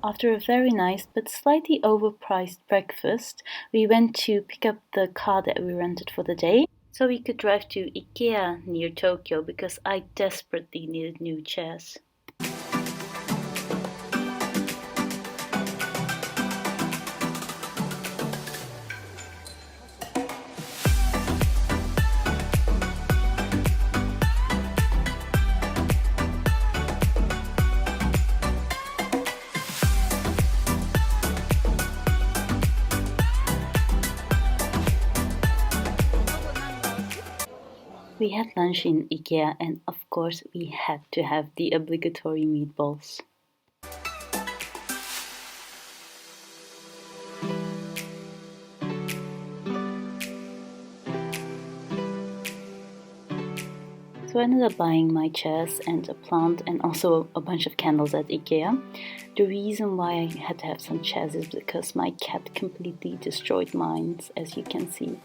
After a very nice but slightly overpriced breakfast, we went to pick up the car that we rented for the day so we could drive to IKEA near Tokyo because I desperately needed new chairs. We had lunch in IKEA and of course we had to have the obligatory meatballs. So I ended up buying my chairs and a plant and also a bunch of candles at IKEA. The reason why I had to have some chairs is because my cat completely destroyed mine, as you can see.